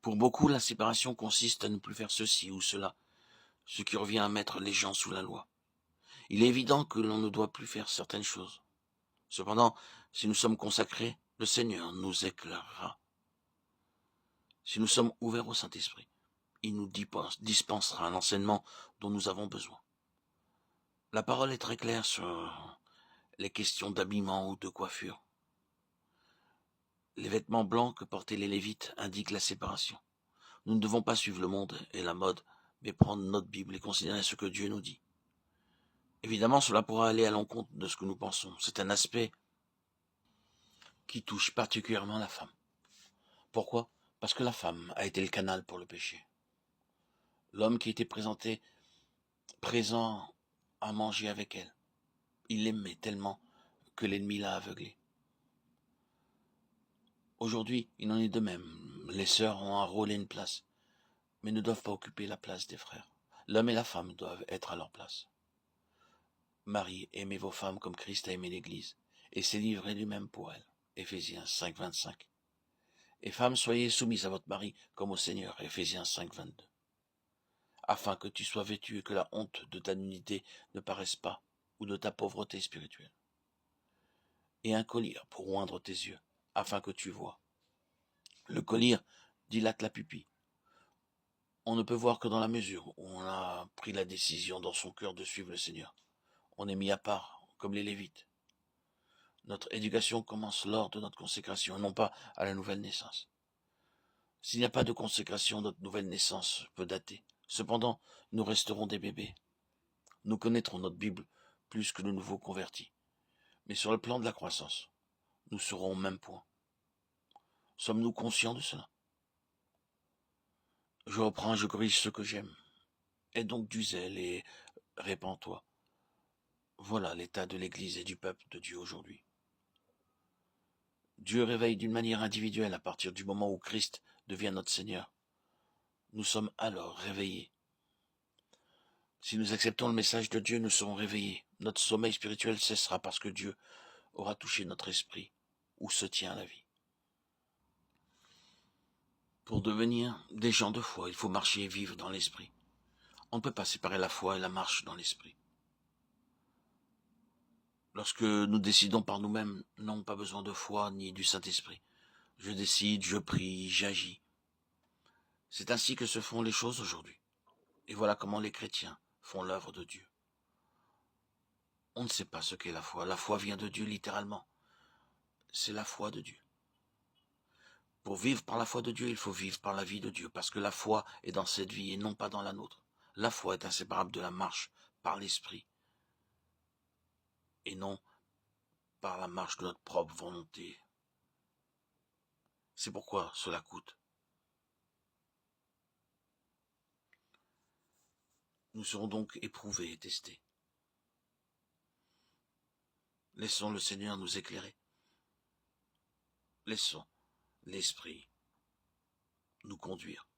Pour beaucoup, la séparation consiste à ne plus faire ceci ou cela, ce qui revient à mettre les gens sous la loi. Il est évident que l'on ne doit plus faire certaines choses. Cependant, si nous sommes consacrés, le Seigneur nous éclairera. Si nous sommes ouverts au Saint-Esprit, il nous dispensera l'enseignement dont nous avons besoin. La parole est très claire sur les questions d'habillement ou de coiffure. Les vêtements blancs que portaient les Lévites indiquent la séparation. Nous ne devons pas suivre le monde et la mode, mais prendre notre Bible et considérer ce que Dieu nous dit. Évidemment, cela pourra aller à l'encontre de ce que nous pensons. C'est un aspect qui touche particulièrement la femme. Pourquoi? Parce que la femme a été le canal pour le péché. L'homme qui était présent à manger avec elle, il l'aimait tellement que l'ennemi l'a aveuglé. Aujourd'hui, il en est de même. Les sœurs ont un rôle et une place, mais ne doivent pas occuper la place des frères. L'homme et la femme doivent être à leur place. Marie, aimez vos femmes comme Christ a aimé l'Église, et s'est livré lui-même pour elle. Éphésiens 5, 25. Et femmes, soyez soumises à votre mari comme au Seigneur. Éphésiens 5, 22. Afin que tu sois vêtu et que la honte de ta nudité ne paraisse pas, ou de ta pauvreté spirituelle. Et un collier pour oindre tes yeux, afin que tu vois. Le collier dilate la pupille. On ne peut voir que dans la mesure où on a pris la décision dans son cœur de suivre le Seigneur. On est mis à part, comme les Lévites. Notre éducation commence lors de notre consécration, non pas à la nouvelle naissance. S'il n'y a pas de consécration, notre nouvelle naissance peut dater. Cependant, nous resterons des bébés. Nous connaîtrons notre Bible plus que le nouveau converti. Mais sur le plan de la croissance, nous serons au même point. Sommes-nous conscients de cela? Je corrige ce que j'aime. Aie donc du zèle et répands-toi. Voilà l'état de l'Église et du peuple de Dieu aujourd'hui. Dieu réveille d'une manière individuelle à partir du moment où Christ devient notre Seigneur. Nous sommes alors réveillés. Si nous acceptons le message de Dieu, nous serons réveillés. Notre sommeil spirituel cessera parce que Dieu aura touché notre esprit, où se tient la vie. Pour devenir des gens de foi, il faut marcher et vivre dans l'esprit. On ne peut pas séparer la foi et la marche dans l'esprit. Lorsque nous décidons par nous-mêmes, nous n'avons pas besoin de foi ni du Saint-Esprit. Je décide, je prie, j'agis. C'est ainsi que se font les choses aujourd'hui. Et voilà comment les chrétiens font l'œuvre de Dieu. On ne sait pas ce qu'est la foi. La foi vient de Dieu littéralement. C'est la foi de Dieu. Pour vivre par la foi de Dieu, il faut vivre par la vie de Dieu, parce que la foi est dans cette vie et non pas dans la nôtre. La foi est inséparable de la marche par l'esprit et non par la marche de notre propre volonté. C'est pourquoi cela coûte. Nous serons donc éprouvés et testés. Laissons le Seigneur nous éclairer. Laissons l'Esprit nous conduire.